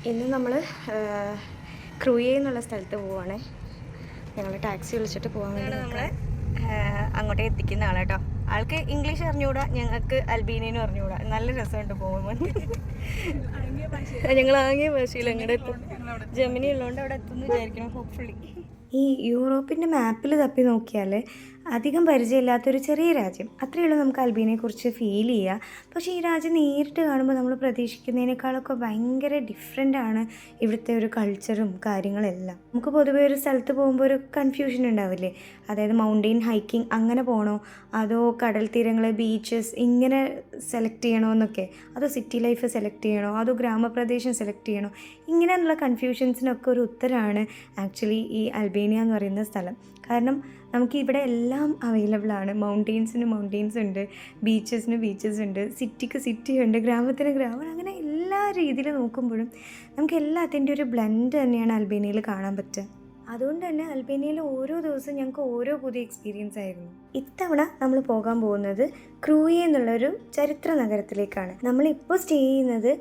ഇന്ന് നമ്മൾ ക്രൂയെ എന്നുള്ള സ്ഥലത്ത് പോവുകയാണ്. ഞങ്ങൾ ടാക്സി വിളിച്ചിട്ട് പോകാൻ വേണ്ടി നമ്മളെ അങ്ങോട്ടേ എത്തിക്കുന്ന ആളാട്ടോ. ആൾക്ക് ഇംഗ്ലീഷ് അറിഞ്ഞുകൂടാ, ഞങ്ങൾക്ക് അൽബീനിയനും അറിഞ്ഞുകൂടാ. നല്ല രസമുണ്ട് പോകുമ്പോൾ. ഞങ്ങൾ ആംഗ്യ ഭാഷയിൽ അങ്ങോട്ട് എത്തും. ജർമ്മനി ഉള്ളതുകൊണ്ട് അവിടെ എത്തുമെന്ന് വിചാരിക്കണം, ഹോപ്പ്ഫുള്ളി. ഈ യൂറോപ്പിൻ്റെ മാപ്പിൽ തപ്പി നോക്കിയാൽ അധികം പരിചയമില്ലാത്തൊരു ചെറിയ രാജ്യം അത്രയേ ഉള്ളൂ നമുക്ക് അൽബേനിയയെക്കുറിച്ച് ഫീൽ ചെയ്യുക. പക്ഷേ ഈ രാജ്യം നേരിട്ട് കാണുമ്പോൾ നമ്മൾ പ്രതീക്ഷിക്കുന്നതിനേക്കാളൊക്കെ ഭയങ്കര ഡിഫറെൻ്റാണ് ഇവിടുത്തെ ഒരു കൾച്ചറും കാര്യങ്ങളെല്ലാം. നമുക്ക് പൊതുവേ ഒരു സ്ഥലത്ത് പോകുമ്പോൾ ഒരു കൺഫ്യൂഷൻ ഉണ്ടാവില്ലേ, അതായത് മൗണ്ടെയിൻ ഹൈക്കിംഗ് അങ്ങനെ പോകണോ, അതോ കടൽ തീരങ്ങൾ ബീച്ചസ് ഇങ്ങനെ സെലക്ട് ചെയ്യണോ എന്നൊക്കെ, അതോ സിറ്റി ലൈഫ് സെലക്ട് ചെയ്യണോ, അതോ ഗ്രാമപ്രദേശം സെലക്ട് ചെയ്യണോ, ഇങ്ങനെയുള്ള കൺഫ്യൂഷൻസിനൊക്കെ ഒരു ഉത്തരമാണ് ആക്ച്വലി ഈ അൽബേനിയ എന്ന് പറയുന്ന സ്ഥലം. കാരണം നമുക്ക് ഇവിടെ എല്ലാം അവൈലബിൾ ആണ്. മൗണ്ടെയിൻസിന് മൗണ്ടെയിൻസ് ഉണ്ട്, ബീച്ചസിന് ബീച്ചസ് ഉണ്ട്, സിറ്റിക്ക് സിറ്റി ഉണ്ട്, ഗ്രാമത്തിന് ഗ്രാമം, അങ്ങനെ എല്ലാ രീതിയിൽ നോക്കുമ്പോഴും നമുക്ക് എല്ലാത്തിൻ്റെ ഒരു ബ്ലെൻഡ് തന്നെയാണ് അൽബേനിയയിൽ കാണാൻ പറ്റുക. അതുകൊണ്ട് തന്നെ അൽബേനിയയിൽ ഓരോ ദിവസവും ഞങ്ങൾക്ക് ഓരോ പുതിയ എക്സ്പീരിയൻസ് ആയിരുന്നു. ഇത്തവണ നമ്മൾ പോകാൻ പോകുന്നത് ക്രൂയെ എന്നുള്ളൊരു ചരിത്ര നഗരത്തിലേക്കാണ്. നമ്മളിപ്പോൾ സ്റ്റേ ചെയ്യുന്നത്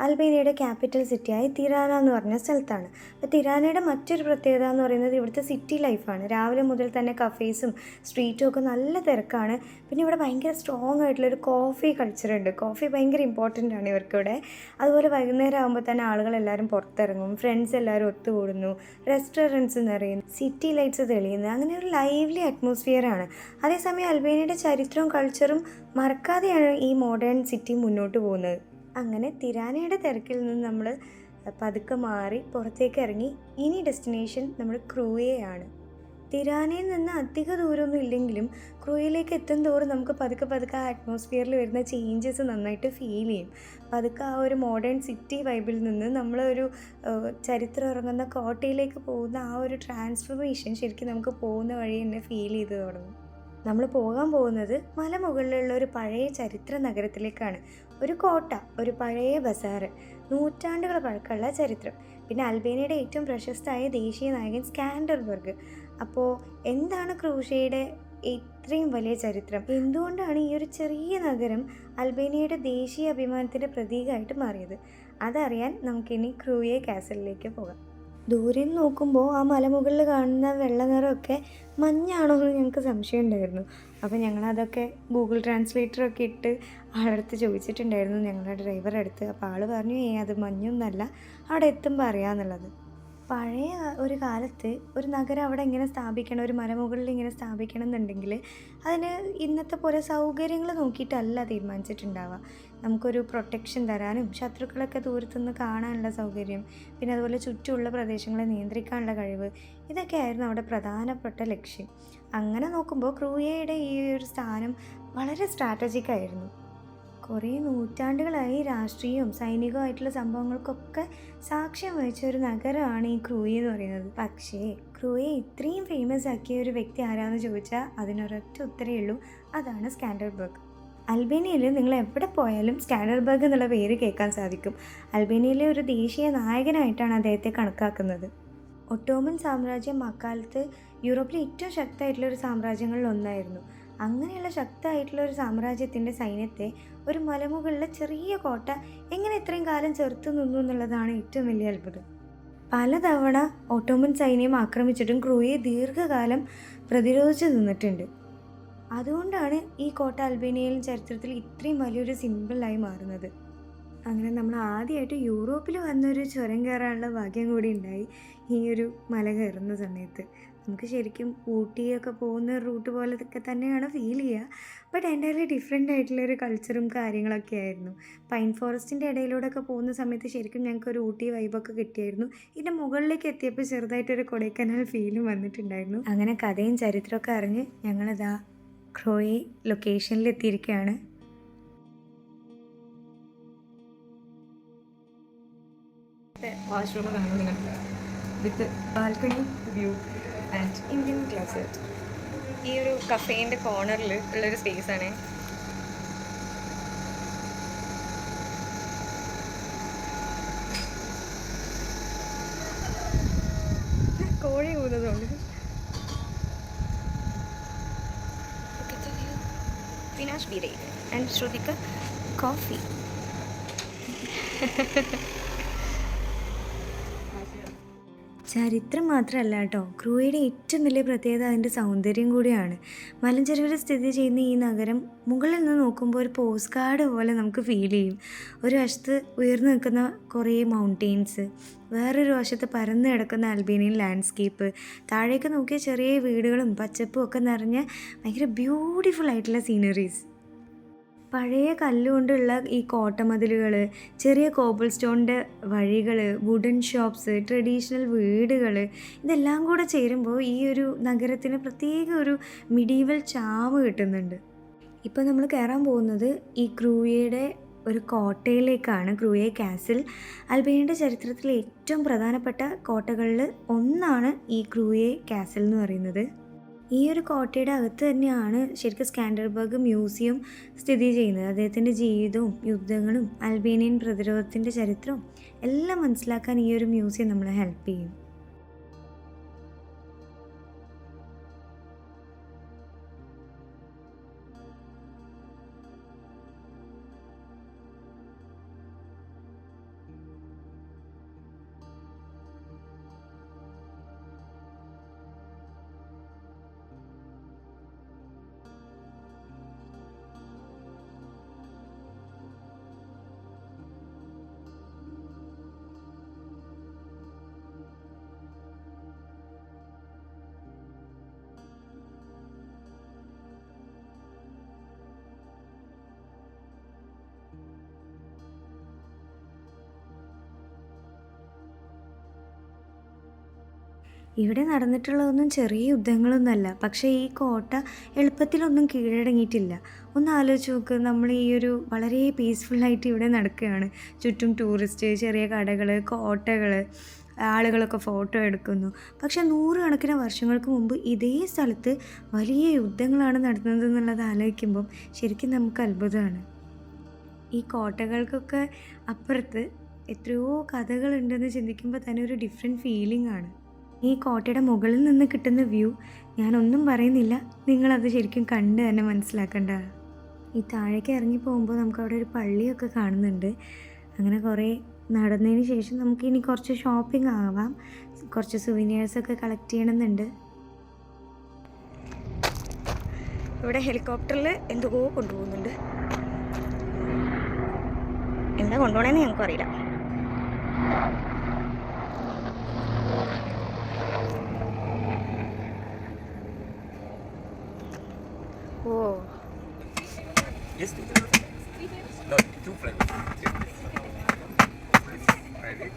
അൽബേനിയയുടെ ക്യാപിറ്റൽ സിറ്റിയായ തിരാന എന്ന് പറഞ്ഞ സ്ഥലത്താണ്. അപ്പോൾ തിരാനയുടെ മറ്റൊരു പ്രത്യേകത എന്ന് പറയുന്നത് ഇവിടുത്തെ സിറ്റി ലൈഫാണ്. രാവിലെ മുതൽ തന്നെ കഫേസും സ്ട്രീറ്റും ഒക്കെ നല്ല തിരക്കാണ്. പിന്നെ ഇവിടെ ഭയങ്കര സ്ട്രോങ് ആയിട്ടുള്ളൊരു കോഫി കൾച്ചറുണ്ട്. കോഫി ഭയങ്കര ഇമ്പോർട്ടൻ്റ് ആണ് ഇവർക്കിവിടെ. അതുപോലെ വൈകുന്നേരം ആകുമ്പോൾ തന്നെ ആളുകളെല്ലാവരും പുറത്തിറങ്ങും, ഫ്രണ്ട്സ് എല്ലാവരും ഒത്തുകൂടുന്നു, റെസ്റ്റോറൻറ്റ്സ് നിറയുന്നു, സിറ്റി ലൈറ്റ്സ് തെളിയുന്നു, അങ്ങനെ ഒരു ലൈവ്ലി അറ്റ്മോസ്ഫിയറാണ്. അതേസമയം അൽബേനിയയുടെ ചരിത്രവും കൾച്ചറും മറക്കാതെയാണ് ഈ മോഡേൺ സിറ്റി മുന്നോട്ട് പോകുന്നത്. അങ്ങനെ തിരാനയുടെ തിരക്കിൽ നിന്ന് നമ്മൾ പതുക്കെ മാറി പുറത്തേക്ക് ഇറങ്ങി. ഇനി ഡെസ്റ്റിനേഷൻ നമ്മൾ ക്രൂയെയാണ്. തിരാനയിൽ നിന്ന് അധിക ദൂരമൊന്നും ഇല്ലെങ്കിലും ക്രൂയിലേക്ക് എത്തും തോറും നമുക്ക് പതുക്കെ ആ അറ്റ്മോസ്ഫിയറിൽ വരുന്ന ചേഞ്ചസ് നന്നായിട്ട് ഫീൽ ചെയ്യും. പതുക്കെ ആ ഒരു മോഡേൺ സിറ്റി വൈബിൽ നിന്ന് നമ്മളൊരു ചരിത്രം ഇറങ്ങുന്ന കോട്ടയിലേക്ക് പോകുന്ന ആ ഒരു ട്രാൻസ്ഫോർമേഷൻ ശരിക്കും നമുക്ക് പോകുന്ന വഴി തന്നെ ഫീൽ ചെയ്ത് തുടങ്ങും. നമ്മൾ പോകാൻ പോകുന്നത് മലമുകളിലുള്ള ഒരു പഴയ ചരിത്ര നഗരത്തിലേക്കാണ്. ഒരു കോട്ട, ഒരു പഴയ ബസാറ്, നൂറ്റാണ്ടുകൾ പഴക്കമുള്ള ചരിത്രം, പിന്നെ അൽബേനിയയുടെ ഏറ്റവും പ്രശസ്തമായ ദേശീയ നായകൻ സ്കാൻഡർബർഗ്. അപ്പോൾ എന്താണ് ക്രൂഷ്യയുടെ ഇത്രയും വലിയ ചരിത്രം? എന്തുകൊണ്ടാണ് ഈ ഒരു ചെറിയ നഗരം അൽബേനിയയുടെ ദേശീയ അഭിമാനത്തിൻ്റെ പ്രതീകമായിട്ട് മാറിയത്? അതറിയാൻ നമുക്കിനി ക്രൂയെ കാസലിലേക്ക് പോകാം. ദൂരെ നോക്കുമ്പോൾ ആ മലമുകളിൽ കാണുന്ന വെള്ള നിറമൊക്കെ മഞ്ഞാണോ എന്ന് ഞങ്ങൾക്ക് സംശയം ഉണ്ടായിരുന്നു. അപ്പോൾ ഞങ്ങളതൊക്കെ ഗൂഗിൾ ട്രാൻസ്ലേറ്ററൊക്കെ ഇട്ട് ആളടുത്ത് ചോദിച്ചിട്ടുണ്ടായിരുന്നു, ഞങ്ങളുടെ ഡ്രൈവറുടെ അടുത്ത്. അപ്പോൾ ആൾ പറഞ്ഞു, അത് മഞ്ഞൊന്നല്ല, അവിടെ എത്തുമ്പോൾ അറിയാമെന്നുള്ളത്. പഴയ ഒരു കാലത്ത് ഒരു നഗരം അവിടെ ഇങ്ങനെ സ്ഥാപിക്കണം, ഒരു മലമുകളിൽ ഇങ്ങനെ സ്ഥാപിക്കണം എന്നുണ്ടെങ്കിൽ അതിന് ഇന്നത്തെ പോലെ സൗകര്യങ്ങൾ നോക്കിയിട്ടല്ല തീരുമാനിച്ചിട്ടുണ്ടാവുക. നമുക്കൊരു പ്രൊട്ടക്ഷൻ തരാനും ശത്രുക്കളൊക്കെ ദൂരത്തുനിന്ന് കാണാനുള്ള സൗകര്യം, പിന്നെ അതുപോലെ ചുറ്റുമുള്ള പ്രദേശങ്ങളെ നിയന്ത്രിക്കാനുള്ള കഴിവ്, ഇതൊക്കെയായിരുന്നു അവിടെ പ്രധാനപ്പെട്ട ലക്ഷ്യം. അങ്ങനെ നോക്കുമ്പോൾ ക്രൂയയുടെ ഈ ഒരു സ്ഥാനം വളരെ സ്ട്രാറ്റജിക്കായിരുന്നു. കുറേ നൂറ്റാണ്ടുകളായി രാഷ്ട്രീയവും സൈനികവുമായിട്ടുള്ള സംഭവങ്ങൾക്കൊക്കെ സാക്ഷ്യം വഹിച്ച ഒരു നഗരമാണ് ഈ ക്രൂയെ എന്ന് പറയുന്നത്. പക്ഷേ ക്രൂയെ ഇത്രയും ഫേമസ് ആക്കിയ ഒരു വ്യക്തി ആരാന്ന് ചോദിച്ചാൽ അതിനൊരൊറ്റ ഉത്തരേ ഉള്ളൂ, അതാണ് സ്കാൻഡർബർഗ്. അൽബേനിയയിൽ നിങ്ങൾ എവിടെ പോയാലും സ്കാൻഡർബർഗ് എന്നുള്ള പേര് കേൾക്കാൻ സാധിക്കും. അൽബേനിയയിലെ ഒരു ദേശീയ നായകനായിട്ടാണ് അദ്ദേഹത്തെ കണക്കാക്കുന്നത്. ഒട്ടോമൻ സാമ്രാജ്യം അക്കാലത്ത് യൂറോപ്പിലെ ഏറ്റവും ശക്തമായിട്ടുള്ള ഒരു സാമ്രാജ്യങ്ങളിൽ ഒന്നായിരുന്നു. അങ്ങനെയുള്ള ശക്തമായിട്ടുള്ള ഒരു സാമ്രാജ്യത്തിൻ്റെ സൈന്യത്തെ ഒരു മലമുകളിലെ ചെറിയ കോട്ട എങ്ങനെ ഇത്രയും കാലം ചെറുത്തു നിന്നു എന്നുള്ളതാണ് ഏറ്റവും വലിയ അത്ഭുതം. പലതവണ ഒട്ടോമൻ സൈന്യം ആക്രമിച്ചിട്ടും ക്രൂയെ ദീർഘകാലം പ്രതിരോധിച്ച് നിന്നിട്ടുണ്ട്. അതുകൊണ്ടാണ് ഈ കോട്ട അൽബേനിയയിലും ചരിത്രത്തിൽ ഇത്രയും വലിയൊരു സിമ്പിളായി മാറുന്നത്. അങ്ങനെ നമ്മൾ ആദ്യമായിട്ട് യൂറോപ്പിൽ വന്നൊരു ചുരം കയറാനുള്ള ഭാഗ്യം കൂടി ഉണ്ടായി ഈ ഒരു മല കയറുന്ന സമയത്ത്. നമുക്ക് ശരിക്കും ഊട്ടിയൊക്കെ പോകുന്ന റൂട്ട് പോലൊക്കെ തന്നെയാണ് ഫീൽ ചെയ്യുക. ബട്ട് എൻ്റയർലി ഡിഫറെൻ്റ് ആയിട്ടുള്ളൊരു കൾച്ചറും കാര്യങ്ങളൊക്കെ ആയിരുന്നു. പൈൻ ഫോറസ്റ്റിൻ്റെ ഇടയിലൂടെയൊക്കെ പോകുന്ന സമയത്ത് ശരിക്കും ഞങ്ങൾക്കൊരു ഊട്ടി വൈബൊക്കെ കിട്ടിയായിരുന്നു. ഇതിൻ്റെ മുകളിലേക്ക് എത്തിയപ്പോൾ ചെറുതായിട്ടൊരു കൊടൈക്കനാൽ ഫീലും വന്നിട്ടുണ്ടായിരുന്നു. അങ്ങനെ കഥയും ചരിത്രമൊക്കെ അറിഞ്ഞ് ഞങ്ങളിതാ ക്രോയെ ലൊക്കേഷനിൽ എത്തിയിരിക്കുകയാണ്. വാഷ്റൂം കാണും നിങ്ങൾ, with balcony view and Indian closet. ഈ ഒരു കഫേൻ്റെ കോർണറിൽ ഉള്ളൊരു സ്പേസാണ്. കോഴി കൂതുന്നുണ്ട്. വിനാഷ് ബീരെ ആൻഡ് ശ്രുതിക കോഫി. ചരിത്രം മാത്രമല്ല കേട്ടോ, ക്രൂയുടെ ഏറ്റവും വലിയ പ്രത്യേകത അതിൻ്റെ സൗന്ദര്യം കൂടിയാണ്. മലഞ്ചെരുവിൽ സ്ഥിതി ചെയ്യുന്ന ഈ നഗരം മുകളിൽ നിന്ന് നോക്കുമ്പോൾ ഒരു പോസ്റ്റ് കാർഡ് പോലെ നമുക്ക് ഫീൽ ചെയ്യും. ഒരു വശത്ത് ഉയർന്നു നിൽക്കുന്ന കുറേ മൗണ്ടെയിൻസ്, വേറൊരു വശത്ത് പരന്ന് കിടക്കുന്ന അൽബേനിയൻ ലാൻഡ്സ്കേപ്പ്, താഴേക്ക് നോക്കിയ ചെറിയ വീടുകളും പച്ചപ്പും ഒക്കെ നിറഞ്ഞ ഭയങ്കര ബ്യൂട്ടിഫുൾ ആയിട്ടുള്ള സീനറീസ്. പഴയ കല്ലുകൊണ്ടുള്ള ഈ കോട്ടമതിലുകൾ, ചെറിയ കോബിൾ സ്റ്റോണിൻ്റെ വഴികൾ, വുഡൻ ഷോപ്സ്, ട്രഡീഷണൽ വീടുകൾ, ഇതെല്ലാം കൂടെ ചേരുമ്പോൾ ഈ ഒരു നഗരത്തിന് പ്രത്യേക ഒരു മിഡീവൽ ചാമ് കിട്ടുന്നുണ്ട്. ഇപ്പോൾ നമ്മൾ കയറാൻ പോകുന്നത് ഈ ക്രൂയയുടെ ഒരു കോട്ടയിലേക്കാണ്, ക്രൂയെ കാസിൽ. അൽബേനിയയുടെ ചരിത്രത്തിലെ ഏറ്റവും പ്രധാനപ്പെട്ട കോട്ടകളിൽ ഒന്നാണ് ഈ ക്രൂയെ കാസിൽ എന്ന് പറയുന്നത്. ഈ ഒരു കോട്ടയുടെ അകത്ത് തന്നെയാണ് ശരിക്കും സ്കാൻഡർബർഗ് മ്യൂസിയം സ്ഥിതി ചെയ്യുന്നത്. അദ്ദേഹത്തിൻ്റെ ജീവിതവും യുദ്ധങ്ങളും അൽബേനിയൻ പ്രതിരോധത്തിൻ്റെ ചരിത്രവും എല്ലാം മനസ്സിലാക്കാൻ ഈ ഒരു മ്യൂസിയം നമ്മളെ ഹെൽപ്പ് ചെയ്യും. ഇവിടെ നടന്നിട്ടുള്ളതൊന്നും ചെറിയ യുദ്ധങ്ങളൊന്നുമല്ല, പക്ഷേ ഈ കോട്ട എളുപ്പത്തിലൊന്നും കീഴടങ്ങിയിട്ടില്ല. ഒന്ന് ആലോചിച്ച് നോക്ക്, നമ്മൾ ഈ ഒരു വളരെ പീസ്ഫുള്ളായിട്ട് ഇവിടെ നടക്കുകയാണ്. ചുറ്റും ടൂറിസ്റ്റ്, ചെറിയ കടകൾ, കോട്ടകൾ, ആളുകളൊക്കെ ഫോട്ടോ എടുക്കുന്നു. പക്ഷേ 100 കണക്കിന് വർഷങ്ങൾക്ക് മുമ്പ് ഇതേ സ്ഥലത്ത് വലിയ യുദ്ധങ്ങളാണ് നടന്നത് എന്നുള്ളത് ആലോചിക്കുമ്പം ശരിക്കും നമുക്ക് അത്ഭുതമാണ്. ഈ കോട്ടകൾക്കൊക്കെ അപ്പുറത്ത് എത്രയോ കഥകളുണ്ടെന്ന് ചിന്തിക്കുമ്പോൾ തന്നെ ഒരു ഡിഫറെൻറ്റ് ഫീലിംഗ് ആണ്. ഈ കോട്ടയുടെ മുകളിൽ നിന്ന് കിട്ടുന്ന വ്യൂ ഞാനൊന്നും പറയുന്നില്ല, നിങ്ങളത് ശരിക്കും കണ്ട് തന്നെ മനസ്സിലാക്കേണ്ട. ഈ താഴേക്ക് ഇറങ്ങി പോകുമ്പോൾ നമുക്കവിടെ ഒരു പള്ളിയൊക്കെ കാണുന്നുണ്ട്. അങ്ങനെ കുറേ നടന്നതിന് ശേഷം നമുക്കിനി കുറച്ച് ഷോപ്പിംഗ് ആവാം, കുറച്ച് സുവനീഴ്സൊക്കെ കളക്ട് ചെയ്യണമെന്നുണ്ട്. ഇവിടെ ഹെലികോപ്റ്ററിൽ എന്തോ കൊണ്ടുപോകുന്നുണ്ട്, എന്താ കൊണ്ടുപോകണമെന്ന് ഞങ്ങൾക്കും അറിയില്ല. Oh. Yes, two. No, two friends. Ready?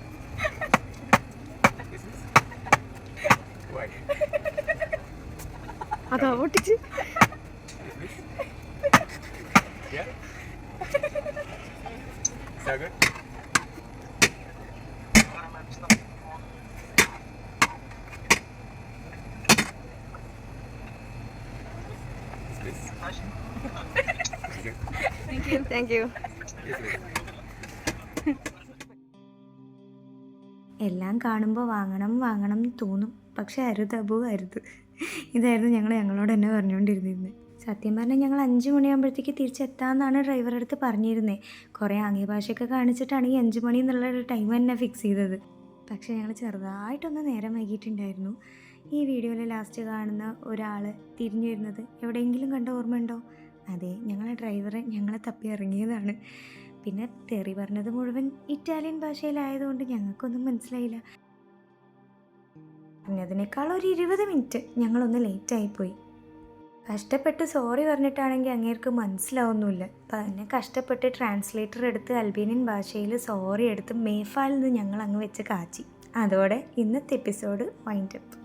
Why? അതാ പൊട്ടിച്ച്. Yeah? Is that good? Thank you. എല്ലാം കാണുമ്പോൾ വാങ്ങണം എന്ന് തോന്നും, പക്ഷെ അരുത് അബു അരുത്. ഇതായിരുന്നു ഞങ്ങളോട് തന്നെ പറഞ്ഞുകൊണ്ടിരുന്നത്. സത്യം പറഞ്ഞാൽ ഞങ്ങൾ 5 മണിയാകുമ്പോഴത്തേക്ക് തിരിച്ചെത്താമെന്നാണ് ഡ്രൈവറുടെ അടുത്ത് പറഞ്ഞിരുന്നത്. കുറേ ആംഗ്യ ഭാഷയൊക്കെ കാണിച്ചിട്ടാണ് ഈ 5 മണി എന്നുള്ള ഒരു ടൈം തന്നെ ഫിക്സ് ചെയ്തത്. പക്ഷേ ഞങ്ങൾ ചെറുതായിട്ടൊന്ന് നേരം വൈകിട്ടുണ്ടായിരുന്നു. ഈ വീഡിയോയിൽ ലാസ്റ്റ് കാണുന്ന ഒരാൾ തിരിഞ്ഞു വരുന്നത് എവിടെയെങ്കിലും കണ്ട ഓർമ്മയുണ്ടോ? അതെ, ഞങ്ങളെ ഡ്രൈവറെ ഞങ്ങളെ തപ്പി ഇറങ്ങിയതാണ്. പിന്നെ തെറി പറഞ്ഞത് മുഴുവൻ ഇറ്റാലിയൻ ഭാഷയിലായതുകൊണ്ട് ഞങ്ങൾക്കൊന്നും മനസ്സിലായില്ല. പറഞ്ഞതിനേക്കാൾ ഒരു 20 മിനിറ്റ് ഞങ്ങളൊന്ന് ലേറ്റായിപ്പോയി. കഷ്ടപ്പെട്ട് സോറി പറഞ്ഞിട്ടാണെങ്കിൽ അങ്ങേർക്ക് മനസ്സിലാവുന്നില്ല. അപ്പം അതിനെ കഷ്ടപ്പെട്ട് ട്രാൻസ്ലേറ്റർ എടുത്ത് അൽബേനിയൻ ഭാഷയിൽ സോറി എടുത്ത് മേഫാലിൽ നിന്ന് ഞങ്ങൾ അങ്ങ് വെച്ച് കാച്ചി. അതോടെ ഇന്നത്തെ എപ്പിസോഡ് വൈൻഡ് അപ്പ്.